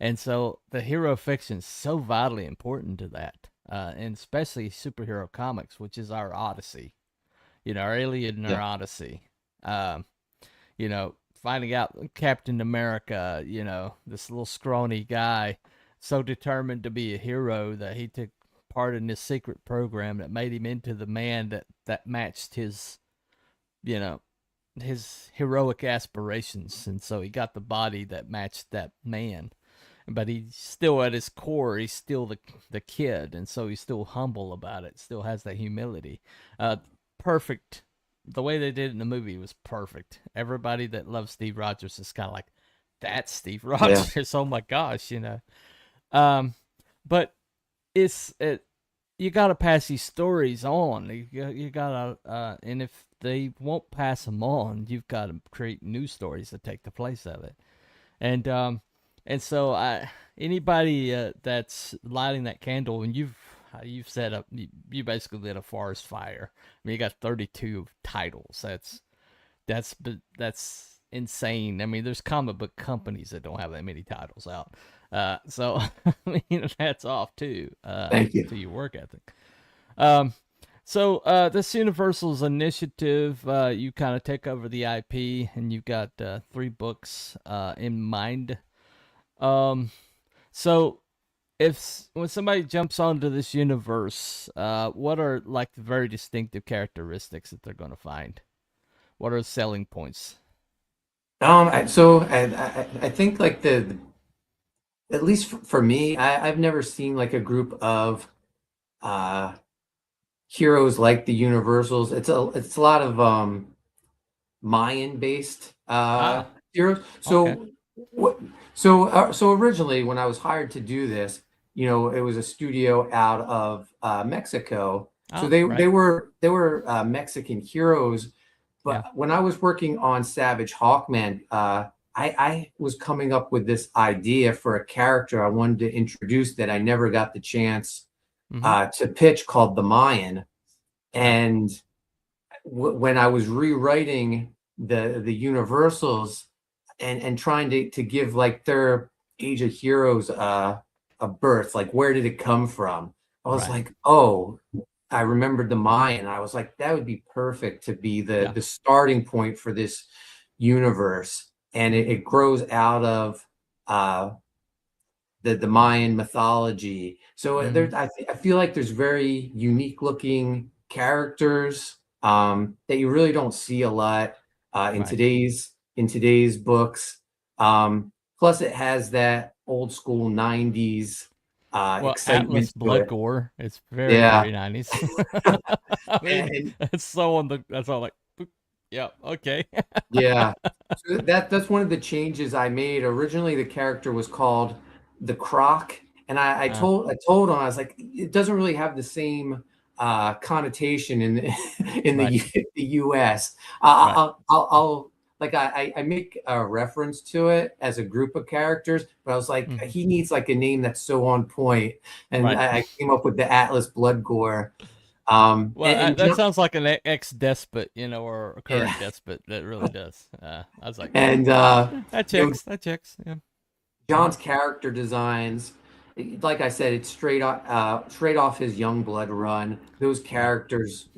And so the hero fiction is so vitally important to that, and especially superhero comics, which is our Odyssey, you know, our Iliad and our Yeah, Odyssey. Um, you know, finding out Captain America, you know, this little scrawny guy, so determined to be a hero that he took part in this secret program that made him into the man that matched his, you know, his heroic aspirations, and so he got the body that matched that man. But he's still at his core, he's still the kid, and so he's still humble about it. Still has that humility. Perfect. The way they did it in the movie was perfect. Everybody that loves Steve Rogers is kind of like, that's Steve yeah, Rogers. Oh my gosh, you know. Um, but it's it. You got to pass these stories on. You got to, and if they won't pass them on, you've got to create new stories that take the place of it. And and so anybody that's lighting that candle, and you've set up, you basically lit a forest fire. I mean, you got 32 titles. That's that's insane. I mean, there's comic book companies that don't have that many titles out. So I mean, that's off too, thank you. to your work ethic. Um, so this Universal's initiative, you kind of take over the IP, and you've got 3 books in mind. Um, so if when somebody jumps onto this universe, what are like the very distinctive characteristics that they're going to find? What are the selling points? So I think like at least for me, I've never seen like a group of uh heroes like the Universals. It's a lot of Mayan based Ah, heroes. okay. What so originally when I was hired to do this, it was a studio out of Mexico. So Oh, they right. were Mexican heroes. Yeah. But when I was working on Savage Hawkman, I was coming up with this idea for a character I wanted to introduce that I never got the chance Mm-hmm. to pitch, called the Mayan. Right. And when I was rewriting the Universals and trying to give like their Age of Heroes a birth, like where did it come from? I was Right. like, oh, I remembered the Mayan. I was like, that would be perfect to be Yeah. the starting point for this universe, and Mm-hmm. it grows out of uh, the Mayan mythology. So Mm-hmm. I feel like there's very unique looking characters that you really don't see a lot Right. in today's books. Plus, it has that old school '90s Well, excitement Atlas to Blood it. Gore. It's very, Yeah, very 90s. I mean, and it's so on the. That's all like. Boop. Yeah. Okay. yeah. So that's one of the changes I made. Originally, the character was called the Croc, and uh, I told him, I was like, it doesn't really have the same connotation in in right. the U.S. Right. I'll like I make a reference to it as a group of characters, but I was like, Mm-hmm. he needs like a name that's so on point, and Right. I came up with the Atlas Blood Gore. Well, And that sounds like an ex-despot, or a yeah, current despot. That really does. I was like, and that you know, checks. That checks. Yeah. Mm-hmm. John's character designs, like I said, it's straight off his Youngblood run. Those Right. characters,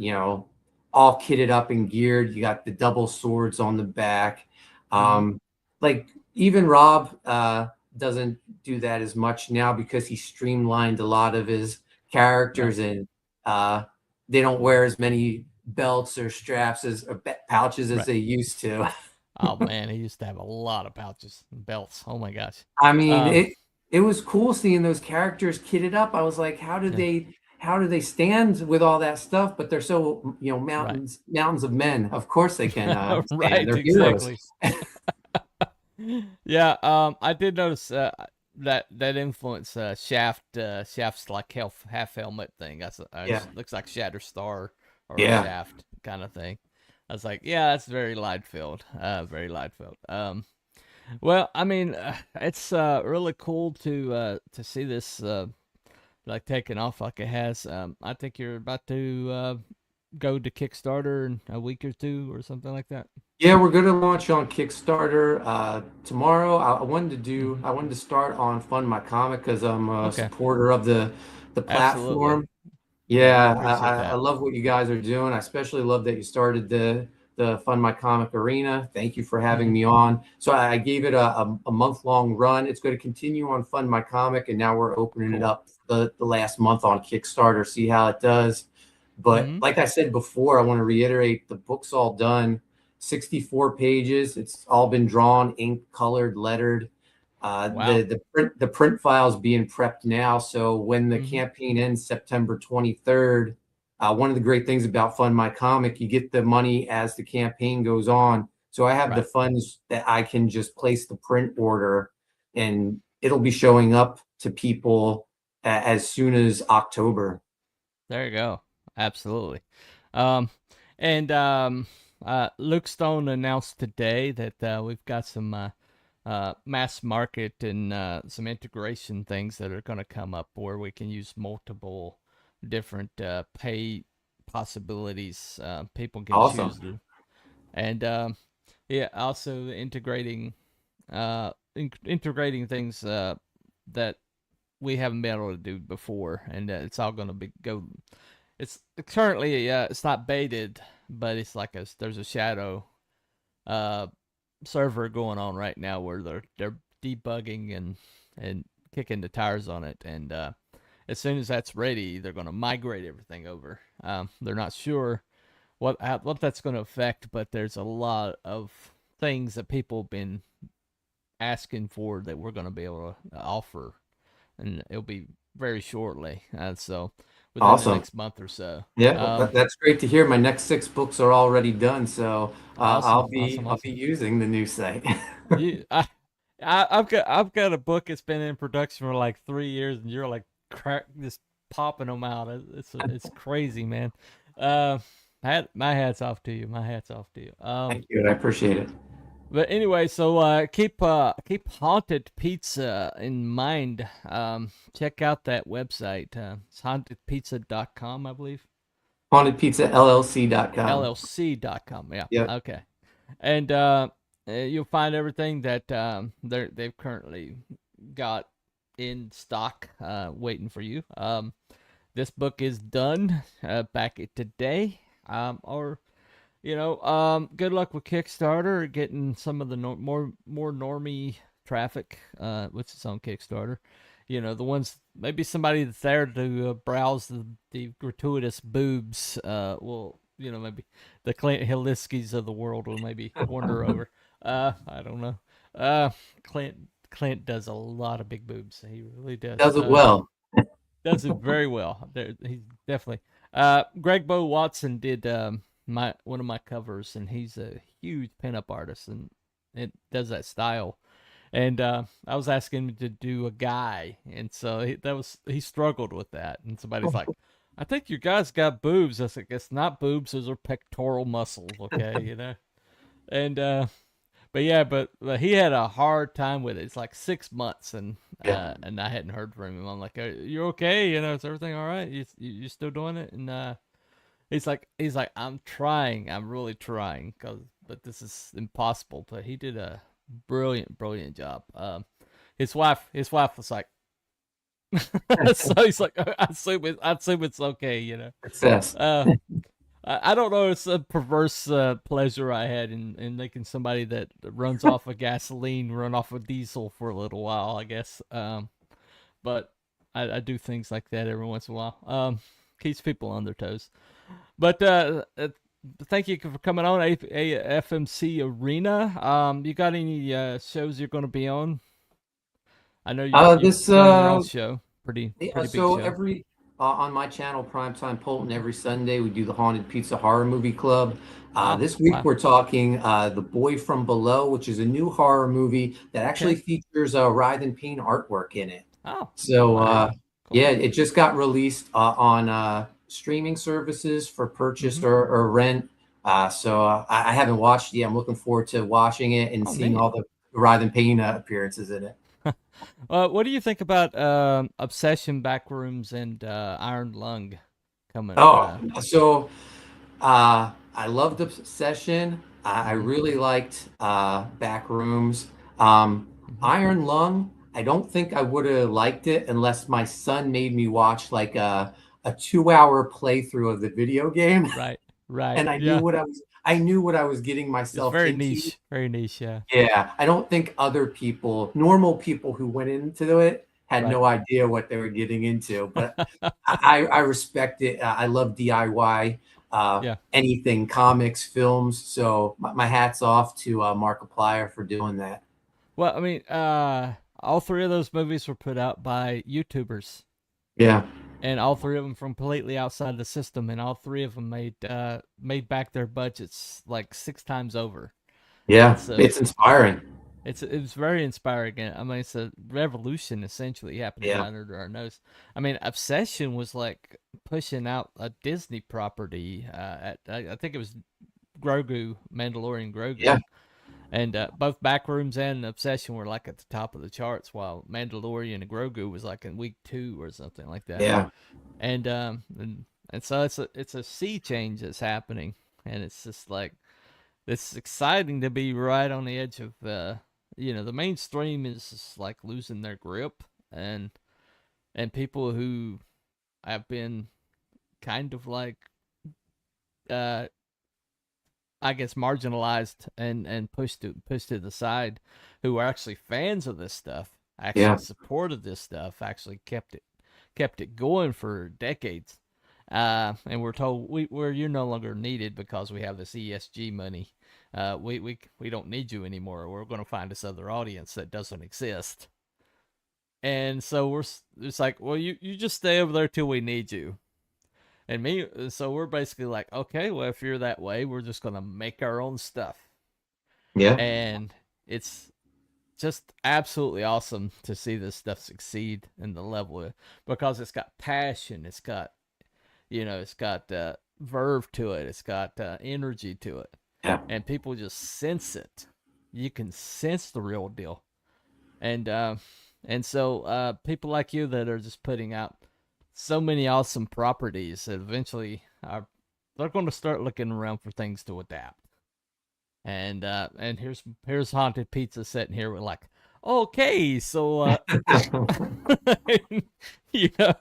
all kitted up and geared. You got the double swords on the back. Mm-hmm. Um, like even Rob doesn't do that as much now because he streamlined a lot of his Right. characters, and uh, they don't wear as many belts or straps or pouches as Right. they used to. Oh man, he used to have a lot of pouches and belts. Oh my gosh. I mean, Um. it was cool seeing those characters kitted up. I was like, Yeah. how do they stand with all that stuff? But they're so, Right. mountains of men. Of course they can stand. Right. They're heroes. Exactly. Yeah. I did notice that influence Shaft. Shaft's like half helmet thing. Yeah, Looks like Shatterstar or yeah. Shaft kind of thing. I was like, yeah, that's very Liefeld. Very Liefeld. Well, I mean, it's really cool to see this like taking off like it has. I think you're about to go to Kickstarter in a week or two or something like that. Yeah, we're going to launch on Kickstarter tomorrow. Hmm. I wanted to start on Fund My Comic because I'm a Okay, supporter of the absolutely. platform. Yeah, we Yeah, appreciate I that. love what you guys are doing. I especially love that you started the Fund My Comic Arena. Thank you for having Hmm. me on. So I gave it a month-long run. It's going to continue on Fund My Comic, and now we're opening it Cool. up the last month on Kickstarter, see how it does. But Hmm. like I said before, I want to reiterate the book's all done, 64 pages. It's all been drawn, ink, colored, lettered. Wow. The print file's being prepped now. So when the Hmm. campaign ends September 23rd, one of the great things about Fund My Comic, you get the money as the campaign goes on. So I have the Right. funds that I can just place the print order, and it'll be showing up to people as soon as October. There you go. Absolutely. Um, and Luke Stone announced today that we've got some mass market and some integration things that are going to come up where we can use multiple different pay possibilities. People can Awesome. choose to, and yeah, also integrating things that we haven't been able to do before, and it's all going to be go. It's currently it's not baited, but it's like there's a shadow uh server going on right now where they're debugging and kicking the tires on it, and as soon as that's ready, they're going to migrate everything over. They're not sure what that's going to affect, but there's a lot of things that people have been asking for that we're going to be able to offer, and it'll be very shortly. So within the Awesome. next month or so. Yeah, well, that's great to hear. My next 6 books are already done, so Awesome, awesome, I'll be awesome. using the new site. You, I've got a book that's been in production for like 3 years, and you're like just popping them out. It's crazy, man. Uh, my hats off to you. My hats off to you. Thank you. I appreciate it. But anyway, so keep Haunted Pizza in mind. Check out that website. It's hauntedpizza.com, I believe. HauntedPizzaLLC.com. LLC.com. Yeah. Yep. Okay. And you'll find everything that they've currently got in stock, waiting for you. This book is done back today. Or good luck with Kickstarter getting some of the more normie traffic, which is on Kickstarter. The ones, maybe somebody that's there to browse the gratuitous boobs will, maybe the Clint Hiliskis of the world will maybe wander over. I don't know. Clint does a lot of big boobs. He really does. Does it well. Does it very well. He's definitely. Greg Bo Watson did one of my covers, and he's a huge pinup artist, and it does that style. And I was asking him to do a guy, and so he struggled with that. And somebody's like, "I think your guy's got boobs." I said, "It's not boobs; those are pectoral muscles." Okay. And but he had a hard time with it. It's like 6 months, and Yeah. and I hadn't heard from him. I'm like, "You okay? Is everything all right? You still doing it?" And he's like, "I'm trying. I'm really trying, but this is impossible." But he did a brilliant job. His wife was like, so he's like, I assume it's okay. Success. I don't know. It's a perverse pleasure I had in making somebody that runs off of gasoline run off of diesel for a little while, I guess. But I do things like that every once in a while. Keeps people on their toes. But thank you for coming on FMC Arena. You got any shows you're going to be on? I know you're This doing your own show. Pretty big so show. every on my channel, Primetime Polton, every Sunday we do the Haunted Pizza Horror Movie Club. This week wow. we're talking The Boy from Below, which is a new horror movie that actually features Writhe and Pain artwork in it. Oh, so wow. Cool. Yeah, it just got released on streaming services for purchase or rent. I haven't watched it yet. I'm looking forward to watching it and seeing all the Writhe and Pain appearances in it. What do you think about Obsession Backrooms and Iron Lung coming? I loved Obsession. I really liked Backrooms. Iron Lung, I don't think I would have liked it unless my son made me watch like a 2-hour playthrough of the video game. Right. And I knew what I was getting myself it's into. Very niche, yeah. Yeah, I don't think other people, normal people who went into it, had no idea what they were getting into. But I respect it. I love DIY, anything, comics, films. So my hat's off to Markiplier for doing that. Well, I mean, all three of those movies were put out by YouTubers. Yeah. And all three of them from completely outside the system, and all three of them made back their budgets like 6 times over. Yeah, so it's inspiring. It's very inspiring. I mean, it's a revolution essentially happening under our nose. I mean, Obsession was like pushing out a Disney property. I think it was Mandalorian Grogu. Yeah. And both Backrooms and Obsession were like at the top of the charts, while Mandalorian and Grogu was like in week 2 or something like that. Yeah. And so it's a sea change that's happening, and it's just like it's exciting to be right on the edge of the mainstream is just like losing their grip, and people who have been kind of like I guess marginalized and pushed to the side, who are actually fans of this stuff, actually supported this stuff, actually kept it going for decades. And we're told you're no longer needed because we have this ESG money. We don't need you anymore. We're going to find this other audience that doesn't exist. And so it's like, well, you just stay over there till we need you. And so we're basically like, okay, well, if you're that way, we're just going to make our own stuff. Yeah. And it's just absolutely awesome to see this stuff succeed in the level because it's got passion. It's got, it's got verve to it. It's got energy to it. Yeah. And people just sense it. You can sense the real deal. And so people like you that are just putting out so many awesome properties that eventually they're going to start looking around for things to adapt. And here's Haunted Pizza sitting here with like, okay, so you know,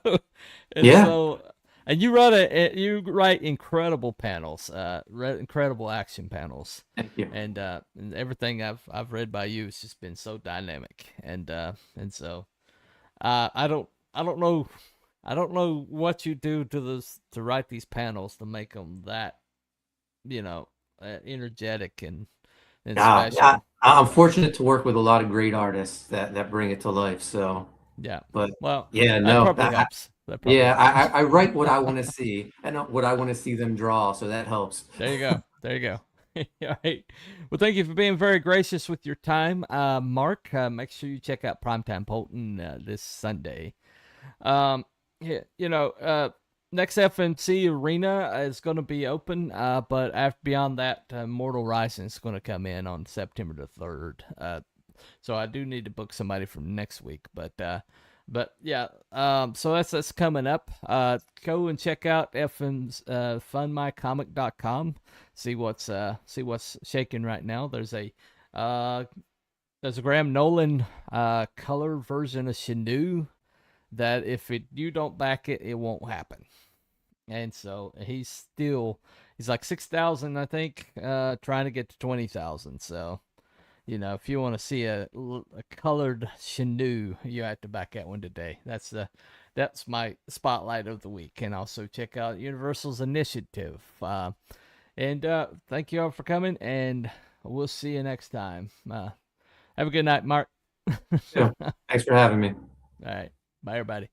and Yeah. so and you write incredible panels, incredible action panels. Thank you. And everything I've read by you has just been so dynamic, and so I don't know what you do to write these panels to make them that energetic and special. I'm fortunate to work with a lot of great artists that bring it to life. So Yeah, but well, yeah, that no, probably helps. That probably helps. I write what I want to see and not what I want to see them draw. So that helps. There you go. There you go. All right. Well, thank you for being very gracious with your time, Mark. Make sure you check out Primetime Polton this Sunday. Next FMC arena is going to be open, but beyond that, Mortal Rising is going to come in on September the 3rd. So I do need to book somebody from next week, but yeah, so that's coming up. Go and check out FM's funmycomic.com. See what's shaking right now. There's a Graham Nolan color version of Shinu that if you don't back it, it won't happen. And so he's like 6,000, I think, trying to get to 20,000. So, if you want to see a colored Shinu, you have to back that one today. That's my spotlight of the week. And also check out Universal's initiative. And thank you all for coming, and we'll see you next time. Have a good night, Mark. Yeah. Thanks for having me. All right. Bye, everybody.